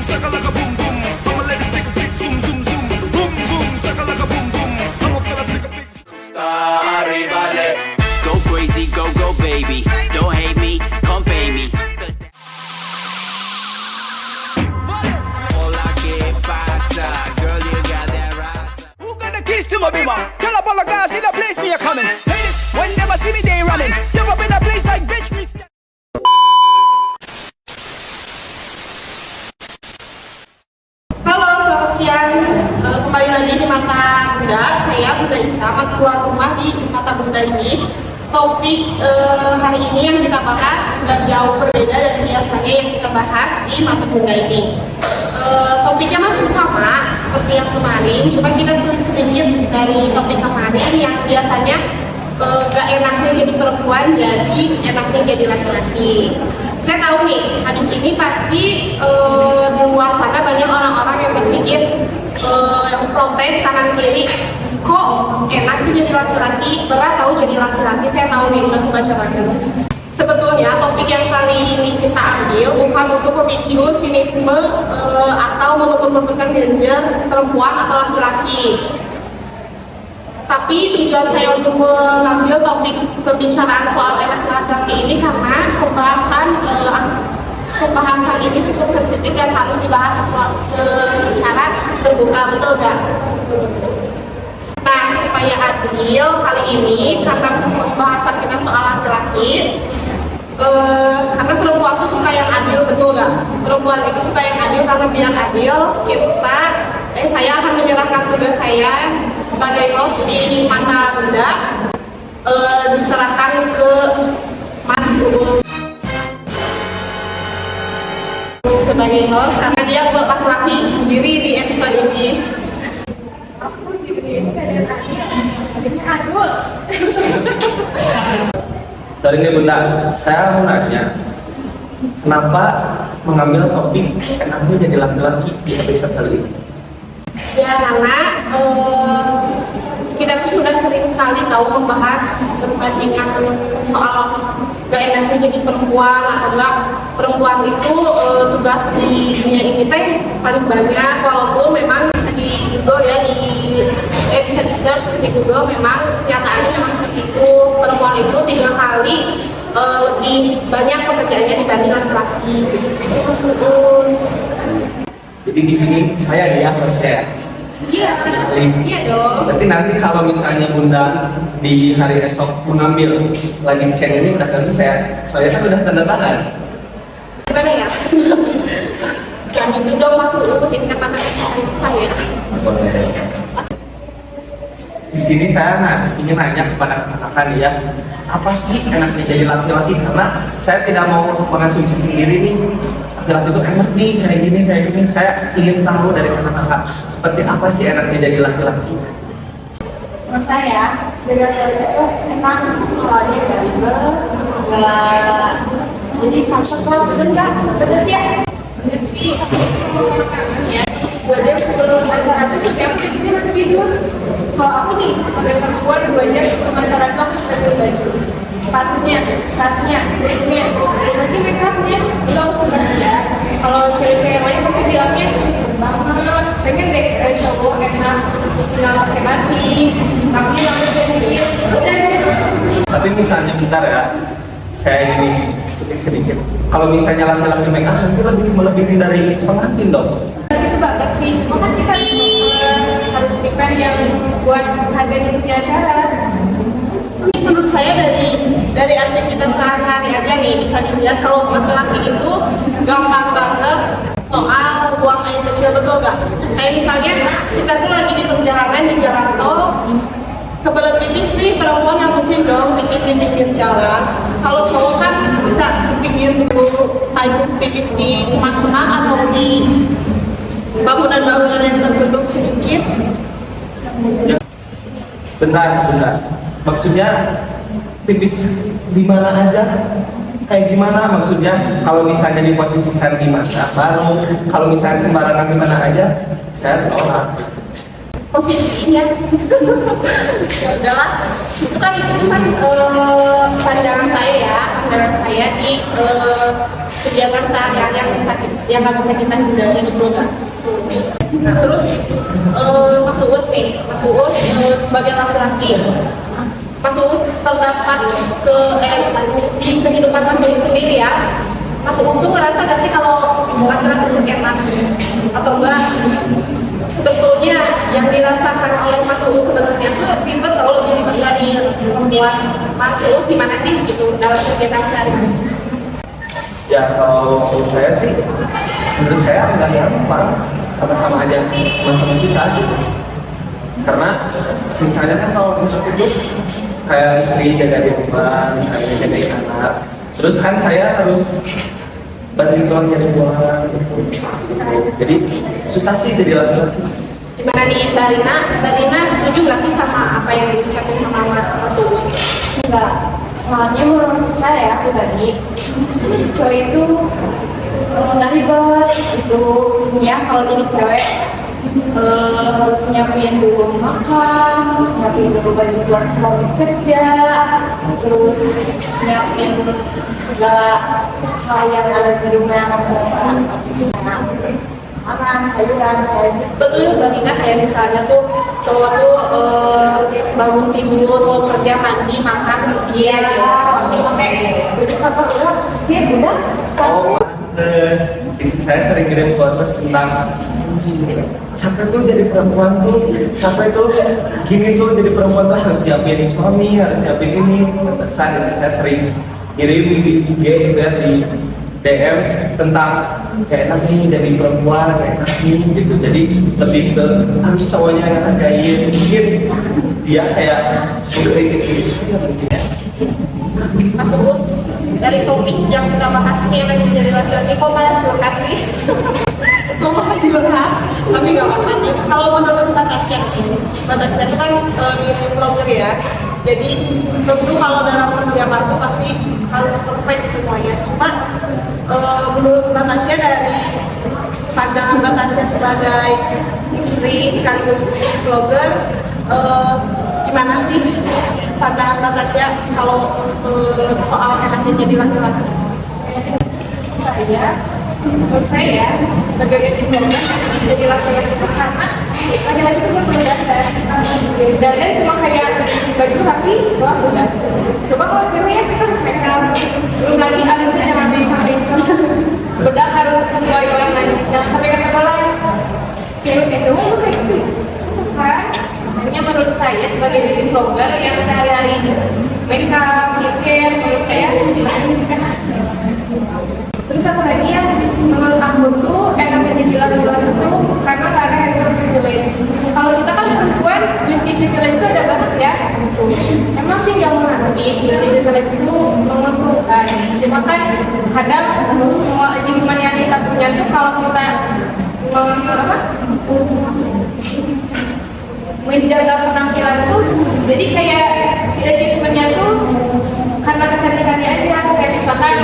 shakalaka boom boom. I'ma let it take a big zoom zoom zoom. Boom boom, shakalaka boom boom. I'ma fellas take a big Go crazy, go go baby. Don't hate me, come pay me. Hola, ¿qué pasa? Girl, you got that rasa. Who got the keys to my beamer? Tell up all the guys in the place me a coming. Haters, when them a see me they running. Jump up in a place like bitch me. Halo, selamat siang. Kembali lagi di Mata Bunda. Saya Bunda Ica, tuan rumah di Mata Bunda ini. Topik hari ini yang kita bahas sudah jauh berbeda dari biasanya yang kita bahas di Mata Bunda ini. Topiknya masih sama seperti yang kemarin, cuma kita tulis sedikit dari topik kemarin yang biasanya gak enaknya jadi perempuan, jadi enaknya jadi laki-laki. Saya tahu nih, habis ini pasti di luar sana banyak orang-orang yang berpikir yang protes kanan kiri, kok enak sih jadi laki-laki, berat tahu jadi laki-laki. Saya tahu nih, udah baca lagi. Sebetulnya topik yang kali ini kita ambil bukan untuk memicu sinisme atau membentur-benturkan gender perempuan atau laki-laki. Tapi tujuan saya untuk mengambil topik pembicaraan soal enak laki-laki ini karena pembahasan ini cukup sensitif dan harus dibahas secara terbuka, betul nggak? Nah, supaya adil kali ini karena pembahasan kita soal laki-laki, karena perempuan itu suka yang adil, betul nggak? Perempuan itu suka yang adil, karena biar adil saya akan menyerahkan tugas saya sebagai host di Mata Bunda, diserahkan ke Mas Urus sebagai host karena dia laki-laki sendiri di episode ini. Sorry nih Bunda, saya mau nanya, kenapa mengambil topik enaknya jadi laki-laki di episode kali ini? Ya karena kita tuh sudah sering sekali tahu membahas perbandingan soal gak enaknya jadi perempuan atau enggak perempuan itu tugas di dunia ini teh paling banyak, walaupun memang bisa di Google ya bisa di search di Google, memang kenyataannya memang seperti itu. Perempuan itu 3 kali lebih banyak pekerjaannya dibanding laki-laki. Terus Jadi di sini saya dia hostnya. iya dong. Berarti nanti kalau misalnya Bunda di hari esok mengambil lagi scan ini udah kan saya kan udah tanda tangan. Gimana ya? Jangan gitu dong, masuk ke sini kata saya. Boleh. Di sini saya ingin nanya kepada kakak ya, apa sih enaknya jadi laki-laki? Karena saya tidak mau mengasumsi sendiri nih, laki-laki itu enak nih kayak gini. Saya ingin tahu dari kakak seperti apa sih enaknya jadi laki-laki? Menurut saya, sebagai laki-laki itu emang soalnya gak ribet, gak jadi sampai kalau bener nggak? Bener sih ya? Bener sih. Ya, 2 jam sebelum acara itu setiap sini masih tidur. Kalau aku nih, sebagai perempuan 2 jam sebelum acara itu aku sudah beli baju, sepatunya, tasnya, kulitnya, nanti make upnya, itu aku sudah siap. Kalau cewek-cewek lain pasti bilangnya banget, pengen deh cowok enak, tinggal pakai batik, tapi langsung jadi Tapi misalnya bentar ya, saya ini ketik sedikit. Kalau misalnya laki-laki make up nanti lebih melebihi dari pengantin dong. itu banget sih, cuma kan kita harus prepare yang buat harganya punya acara. Menurut saya dari aktivitas sehari-hari aja nih bisa dilihat kalau laki-laki itu gampang banget soal buang air kecil, betul gak? Kayak misalnya kita tuh lagi di perjalanan di jalan tol, kebelet pipis nih, perempuan yang mungkin dong pipis di pinggir jalan. Kalau cowok kan bisa di pinggir dulu, pipis di semak-semak atau di bangunan-bangunan yang tertutup sedikit. Bentar. Maksudnya pipis di mana aja? Kayak gimana maksudnya? Kalau misalnya diposisikan di mana baru, kalau misalnya sembarangan di mana aja, saya tolak. Posisinya ya udahlah, itu kan pandangan saya di kegiatan sehari-hari yang nggak bisa kita hindari gitu kan. Nah terus Mas Uus nih, Mas Uus sebagai laki-laki, Mas Uus terdapat di kehidupan Mas Uus sendiri ya. Mas Uus tuh ngerasa gak sih kalau laki-laki itu enak atau enggak? Sebetulnya yang dirasakan oleh Mas Uus sebenarnya tuh ribet kalau lebih ribet dari perempuan. Mas Uus gimana sih gitu dalam kegiatan sehari-hari? Ya kalau menurut saya sih, menurut saya nggak gampang, sama-sama aja, sama-sama susah gitu. Karena misalnya kan kalau untuk itu kayak istri jaga di rumah, misalnya jagain anak, terus kan saya harus bantuin keluarga di luar, jadi susah sih jadi laki-laki. Gimana nih Mbak Rina setuju nggak sih sama apa yang diucapin sama Mas Uus? Enggak, soalnya menurut saya pribadi cowok itu nggak ribet itu ya. Kalau jadi cewek harus nyiapin dulu makan, harus nyiapin dulu baju buat suami kerja, terus nyiapin segala hal yang ada di rumah, misalnya makan sayuran kayak gitu. Betul ya Mbak Rina, kayak misalnya tuh cowok tuh bangun tidur, mau kerja, mandi, makan, pergi aja. Sampai apa udah sih udah. Oh, pantes. Istri saya sering kirim foto tentang capek tuh jadi perempuan tuh, capek tuh gini tuh jadi perempuan tuh harus siapin suami, harus siapin ini. Pantesan istri saya sering kirim di IG gitu ya, di DM tentang kayak enak nih jadi perempuan, kayak enak nih gitu. Jadi lebih ke harus cowoknya yang hargain, mungkin dia kayak mengkritik istrinya mungkin ya. Mas Uus, dari topik yang kita bahas nih yang menjadi laki-laki kok malah curhat sih? Kok malah curhat? Tapi nggak apa-apa nih. Kalau menurut Mbak Tasya itu kan beauty vlogger ya. Jadi tentu kalau dalam persiapan tuh pasti harus perfect semuanya. Cuma menurut Mbak Tasya, dari pandangan Mbak Tasya sebagai istri sekaligus beauty vlogger, gimana sih pandangan Mbak Tasya kalau soal enaknya jadi laki-laki? Menurut saya sebagai beauty vlogger jadi laki-laki itu karena laki-laki itu kan dan cuma kayak baju rapi doang udah. Coba kalau cewek ya kita harus make up, belum lagi alisnya yang rapi sampai bedak harus sesuai orang lain, jangan sampai kata orang cewek kayak cowok lu kayak gitu kan. Makanya menurut saya sebagai beauty vlogger yang sehari-hari make up, skincare, menurut saya terus apa lagi ya, menurut aku tuh enaknya jadi laki-laki itu karena nggak ada handsome privilege. Kalau kita kan perempuan, beauty privilege itu ada banget ya. Emang sih nggak mengerti beauty privilege itu menguntungkan. Cuma kan kadang semua achievement yang kita punya tuh kalau kita menjaga penampilan tuh, jadi kayak si achievementnya tuh karena kecantikannya aja. Kayak misalkan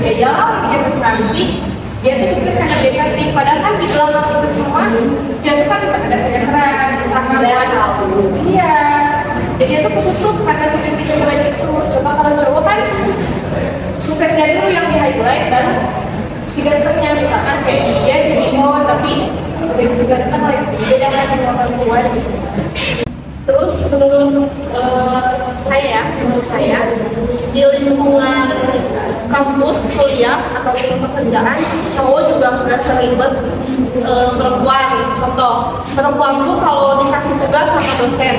dia jalan, dia tuh cantik, dia tuh sukses karena dia cantik. Padahal kan di belakang itu semua dia tuh kan ada kerja keras, sama iya. Jadi dia tuh ketutup karena si beauty privilege itu. Coba kalau cowok kan suksesnya dulu yang di highlight, baru si gantengnya, misalkan kayak dia si Imo, tapi begitu ganteng lagi beda kan dengan perempuan. Terus menurut saya di lingkungan kampus, kuliah atau pekerjaan, cowok juga nggak seribet perempuan. Contoh, perempuan tuh kalau dikasih tugas sama dosen,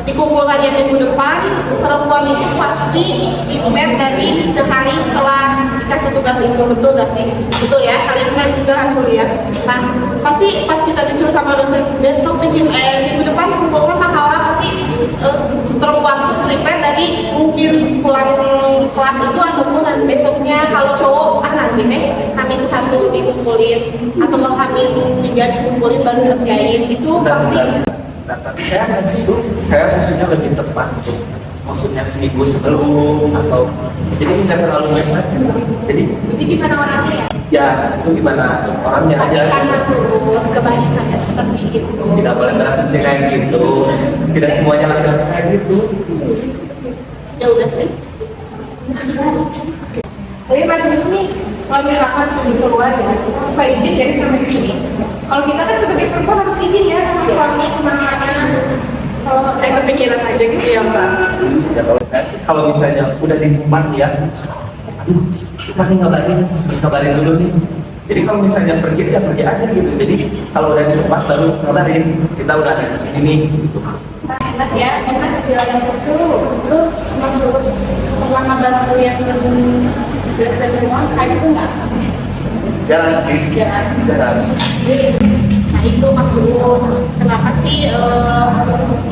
dikumpulkannya minggu depan, perempuan itu pasti prepare dari sehari setelah dikasih tugas itu. Betul gak sih? Betul ya, kalian kan juga kuliah. Nah, pasti pas kita disuruh sama dosen besok minggu depan kumpulkan makalah, pasti perempuan tuh prepare dari mungkin pulang kelas itu ataupun besoknya. Kalau cowok nanti Hamin 1 dikumpulin atau Hamin 3 dikumpulin baru ngerjain itu pasti. Nah, tapi saya maksudnya lebih tepat tuh. Maksudnya seminggu sebelum atau jadi tidak terlalu banyak. Jadi gimana orangnya ya? Ya itu gimana orangnya Tapi aja. kan masuk kebanyakannya seperti itu. Tidak boleh berasumsi kayak gitu. Tidak semuanya laki-laki kayak gitu. Ya udah sih. Tapi Mas Yus nih, kalau misalkan di keluar ya, supaya izin dari sama istri. Kalau kita kan sebagai perempuan harus izin ya sama suami kemana-mana. Kalau Kayak kepikiran aja gitu ya Mbak. Ya kalau saya sih kalau misalnya udah di tempat ya, aduh, kita nih ngabarin, terus kabarin dulu nih. Jadi kalau misalnya pergi ya pergi aja gitu. Jadi kalau udah di tempat baru ngabarin, kita udah ada di sini nih. Gitu. enak ya, enak jalan itu. Terus Mas Yus pernah ngebantu yang beres dan semua kayak itu nggak? Jarang sih. Jarang. Nah itu Mas Yus, kenapa sih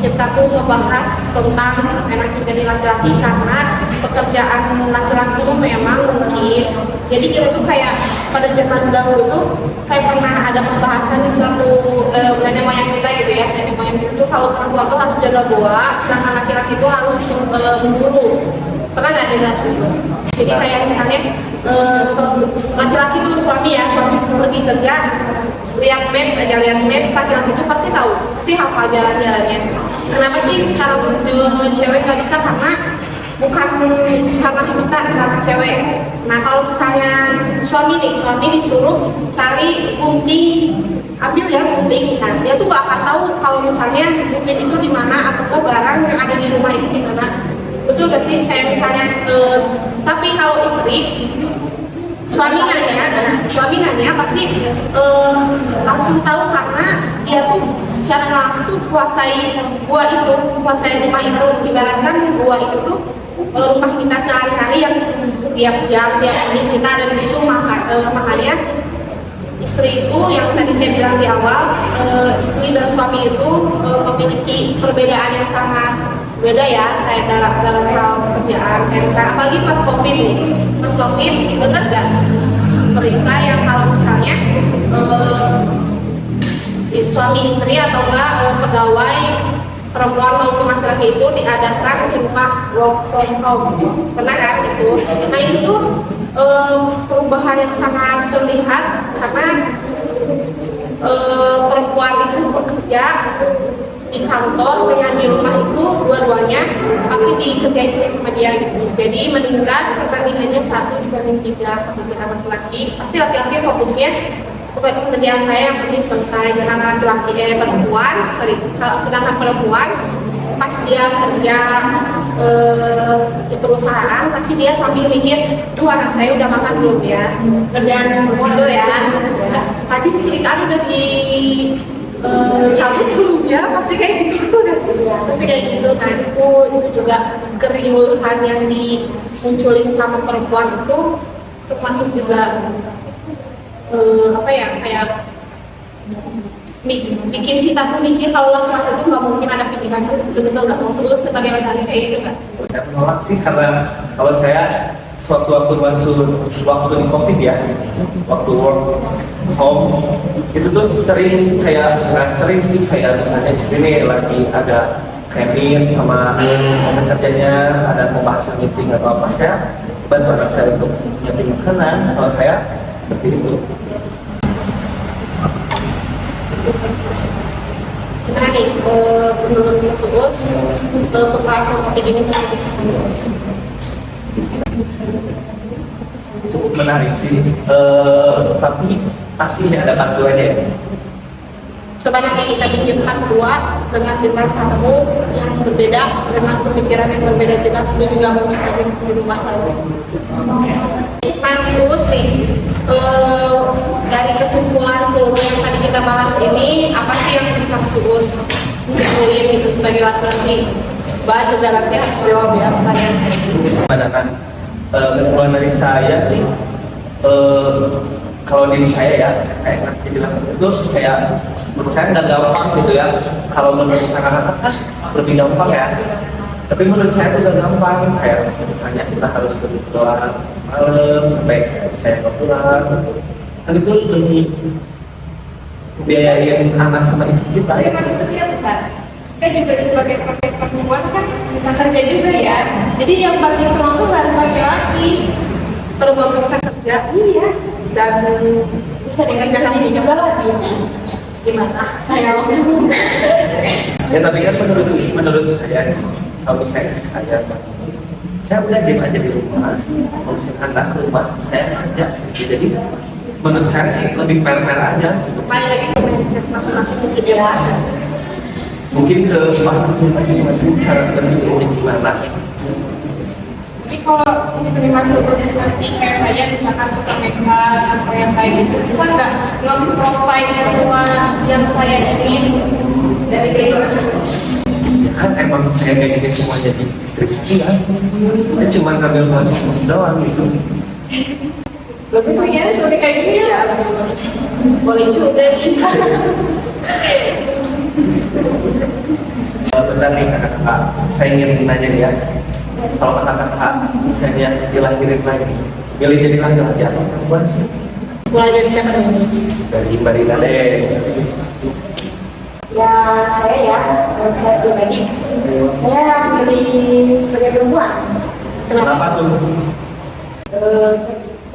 kita tuh ngebahas tentang enaknya jadi laki-laki, karena pekerjaan laki-laki itu memang mungkin. Jadi kita tuh kayak pada zaman dahulu tuh kayak pernah ada pembahasan di suatu nenek moyang kita gitu ya. Nenek moyang kita tuh kalau perempuan tuh harus jaga goa, sedangkan laki-laki itu harus memburu. Pernah nggak dengar itu? Jadi kayak misalnya laki-laki tuh suami pergi kerja, lihat maps aja, laki-laki itu pasti tahu, pasti hafal jalan-jalannya. Kenapa sih sekarang tuh cewek nggak bisa? Karena bukan karena kita, karena cewek. Nah kalau misalnya suami disuruh cari gunting, ambil ya gunting misalnya, dia tuh gak akan tahu kalau misalnya gunting itu di mana atau barang yang ada di rumah itu di mana. Betul gak sih? Kayak misalnya tapi kalau istri, suami nanya pasti langsung tahu, karena dia tuh secara langsung tuh kuasai rumah itu. Ibaratkan gua itu tuh rumah kita sehari-hari yang tiap jam, tiap menit kita ada di situ. Makanya istri itu yang tadi saya bilang di awal, istri dan suami itu memiliki perbedaan yang sangat beda ya, kayak dalam hal pekerjaan. Kayak misalnya apalagi pas COVID nih, dengar gak berita yang kalau misalnya suami istri atau enggak pegawai perempuan maupun laki-laki itu diadakan di rumah work from home, pernah kan itu? Nah itu perubahan yang sangat terlihat, karena perempuan itu bekerja di kantor dengan di rumah itu dua-duanya pasti dikerjain sama dia gitu. Jadi meningkat perbandingannya 1 dibanding 3 dengan laki-laki. Pasti laki-laki fokusnya pekerjaan saya yang penting selesai, sedangkan sedangkan perempuan pas dia kerja di perusahaan pasti dia sambil mikir, tuh anak saya udah makan belum ya, kerjaan itu ya, tadi setrika udah di cabut belum ya, pasti kayak gitu udah sih, pasti kayak gitu. Nah itu juga keriuhan yang dimunculin sama perempuan itu termasuk juga kayak bikin kita tuh mikir kalau laki-laki itu nggak mungkin ada pikiran betul-betul nggak mau terus sebagai laki-laki kayak gitu kan? Saya menolak sih, karena kalau saya waktu waktu di COVID ya, waktu work home itu tuh sering kayak misalnya di sini lagi ada kayak meet sama teman kerjanya, ada pembahasan meeting atau apa, saya bantu anak saya untuk nyiapin makanan. Kalau saya seperti itu. Gimana nih menurut Mas Uus pembahasan topik ini terhadap cukup menarik sih, tapi pastinya ada bantuannya ya. Coba nanti kita bikinkan dua dengan bintang tamu yang berbeda, dengan pemikiran yang berbeda juga, setuju juga bisa di rumah saya. Mas Uus nih, dari kesimpulan seluruh yang tadi kita bahas ini, apa sih yang bisa Mas Uus simpulin gitu sebagai laki-laki? Bahas juga nanti harus jawab ya pertanyaan saya. Padahal kesimpulan dari saya sih, kalau diri saya ya, kayak nanti bilang itu kayak menurut saya nggak gampang gitu ya. Kalau menurut anak-anak kan lebih gampang ya, tapi menurut saya itu nggak gampang. Kayak misalnya kita harus berdoa malam sampai saya nggak pulang, kan itu lebih biayain anak sama istri kita Tapi ya. Mas itu sih bukan. Kan juga sebagai perempuan kan bisa kerja juga ya. Jadi yang paling tolong tuh harus laki-laki. Perempuan bisa kerja, Iya. dan Cari kerja sendiri juga lagi. gimana? Kayak Ya tapi kan menurut saya, kalau saya saya udah diam aja di rumah, ngurusin anak ke rumah, saya kerja. Jadi menurut saya sih lebih fair-fair aja. Kembali lagi ke mindset masing-masing mungkin ya. Mungkin ke masing-masing cara berpikirnya gimana. Tapi kalau istri masuk ke seperti kayak saya misalkan suka makeup, suka yang kayak gitu, bisa nggak nge-provide semua yang saya ingin dari diri tersebut? Ya kan emang saya kayak gini semua jadi istri saya. Dia cuma ngambil bonus doang gitu. Bagus nih ya, sampai kayak gini ya. Boleh juga nih. Bentar nih kakak-kakak, saya ingin nanya nih ya. Kalau kakak-kakak misalnya dilahirin lagi, milih jadi laki-laki atau perempuan sih? Mulai dari siapa dulu? Dari Mbak Rina deh. Ya saya ya, menurut saya pribadi, saya pilih sebagai perempuan. Kenapa tuh?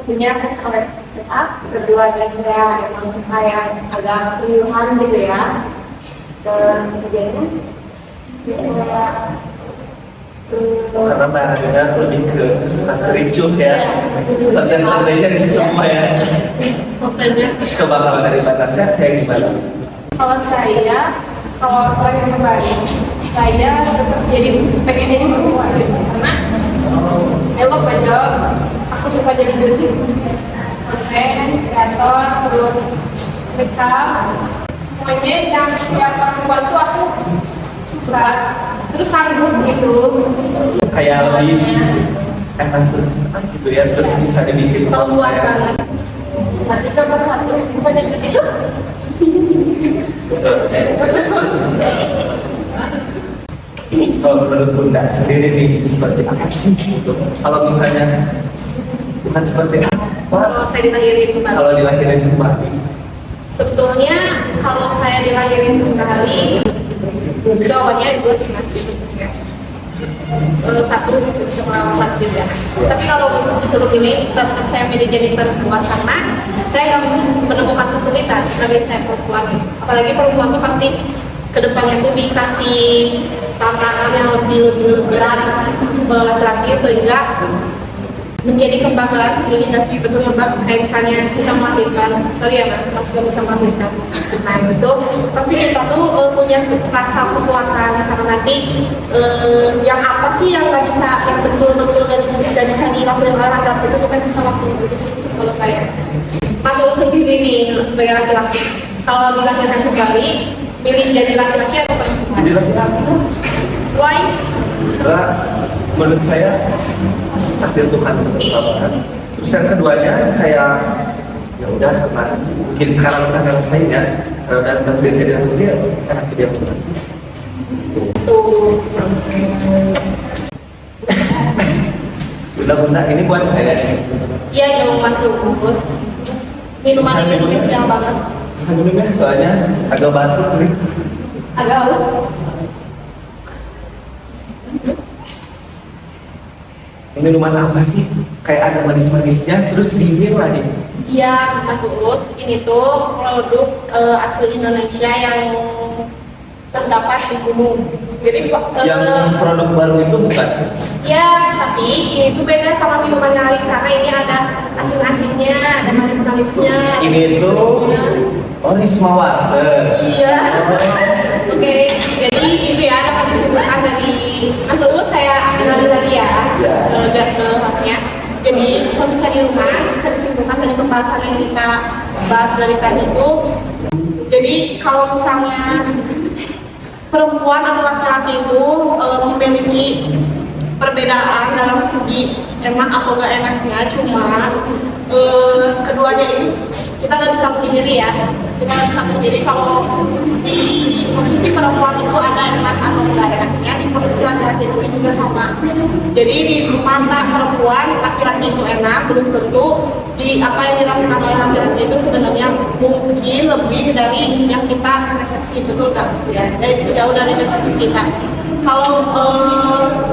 Sebenarnya saya suka make up, keduanya saya emang suka yang agak penyuluhan gitu ya. Dan kemudiannya kayak Karena Mbak Rina lebih ke suka kericuh ya. Tanda-tandanya di semua ya. Kontennya Coba kalau dari batasnya kayak gimana? kalau saya, kalau terakhir kembali, saya tetap jadi pengen jadi perempuan gitu. Karena I love my job, aku suka jadi beauty, konten, kreator, terus makeup, semuanya yang perempuan tuh aku suka, terus sanggup gitu. Kayak lebih enak tuh gitu ya, terus bisa dibikin perempuan banget. Nanti nomor satu, bukan seperti itu. Kalau menurut Bunda sendiri nih seperti apa sih gitu? Kalau misalnya bukan seperti apa? Kalau saya dilahirin kembali. Kalau dilahirin kembali, Sebetulnya kalau saya dilahirin kembali, jawabannya dua sih mas. Satu bisa melawan juga. Tapi kalau disuruh pilih, tetap saya pilih jadi perempuan karena saya nggak menemukan kesulitan sebagai saya perempuan. Apalagi perempuan tuh pasti kedepannya tuh dikasih tantangan yang lebih berat laki-laki sehingga menjadi kebanggaan sendiri nggak sih, betul ya Mbak? Kayak misalnya kita melahirkan, sorry ya Mas nggak bisa melahirkan. Nah itu pasti kita tuh punya rasa kepuasan karena nanti yang apa sih yang nggak bisa, yang betul-betul nggak bisa dilakukan oleh laki-laki itu bukan bisa waktu itu sih kalau saya. Mas Ulu sendiri nih sebagai laki-laki, kalau dilahirkan kembali, pilih jadi laki-laki atau perempuan? jadi laki-laki. Why? Karena menurut saya takdir Tuhan pertama. Terus yang keduanya kayak ya udah karena mungkin sekarang udah ngerasain ya, karena udah takdir jadi laki dia enak dia Tuhan. Tuh. Bunda ini buat saya nih. Iya dong Mas Ulu. Minuman ini spesial banget. Saya minum ya soalnya agak batuk nih. Agak haus. Ini minuman apa sih? Kayak ada manis-manisnya, terus dingin lagi. Iya, Mas Urus, ini tuh produk asli Indonesia yang terdapat di gunung. Jadi Yang produk baru itu bukan? ya, tapi ini tuh beda sama minuman yang lain karena ini ada asin-asinnya, ada manis-manisnya. Ini tuh Risma Water. Iya. Oke, jadi itu ya dapat disimpulkan dari Mas Urus, saya ambil lagi ya. Ya. Dari hostnya. Jadi kalau bisa di rumah bisa disimpulkan dari pembahasan yang kita bahas dari tadi itu. Jadi kalau misalnya perempuan atau laki-laki itu memiliki perbedaan dalam segi enak atau gak enaknya, cuma keduanya itu kita nggak bisa sendiri ya. Kita nggak bisa sendiri kalau di posisi perempuan itu ada enak atau enggak enaknya, di posisi laki-laki itu juga sama. Jadi di mata perempuan laki-laki itu enak, belum tentu di apa yang dirasakan oleh laki-laki itu sebenarnya mungkin lebih dari yang kita persepsi, betul nggak? Ya, jauh dari persepsi kita. Kalau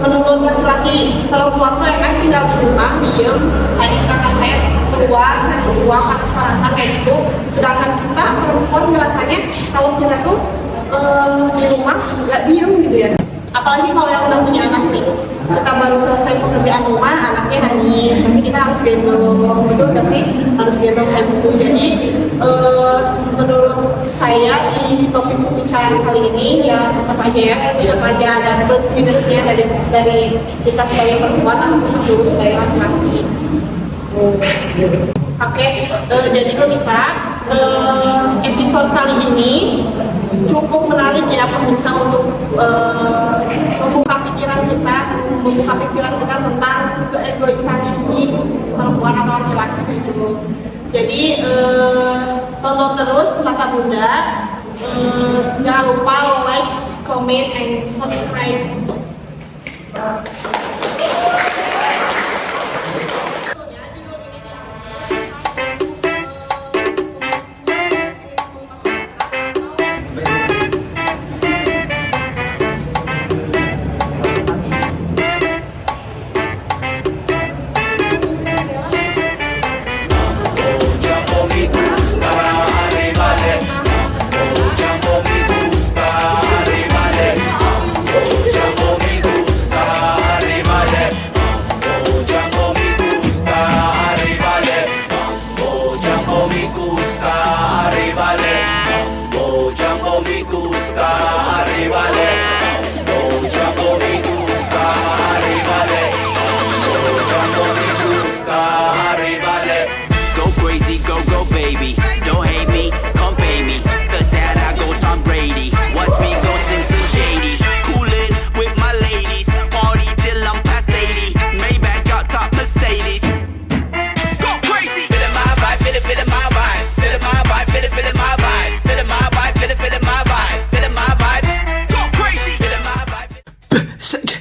menurut laki-laki perempuan tuh enak tinggal di rumah diem, sedangkan saya keluar cari uang panas-panasan kayak gitu. Sedangkan kita perempuan ngerasanya kalau kita tuh di rumah nggak diem gitu ya. apalagi kalau yang udah punya anak nih, kita baru selesai pekerjaan rumah, anaknya nangis, pasti kita harus gendong, betul nggak sih? Harus gendong kayak gitu. Jadi menurut saya di topik pembicaraan kali ini ya tetap aja ada plus minusnya dari kita sebagai perempuan ataupun sebagai laki-laki. Oke, jadi pemirsa, episode kali ini cukup menarik ya pemirsa untuk membuka pikiran kita tentang keegoisan di perempuan atau laki-laki gitu. Jadi tonton terus Mata Bunda, jangan lupa like, comment, and subscribe. Go crazy, go go baby. Don't hate me, come pay me. Touch that, I go Tom Brady. Watch me go Slim Shady. Coolin' with my ladies. Party till I'm past 80. Maybach got top Mercedes. Go crazy. Feelin' my vibe, feelin' my vibe. Feelin' my vibe, feelin' my vibe. Feelin' my vibe, feelin' my vibe. Feelin' my vibe. Go crazy. Feelin' my vibe. Sick,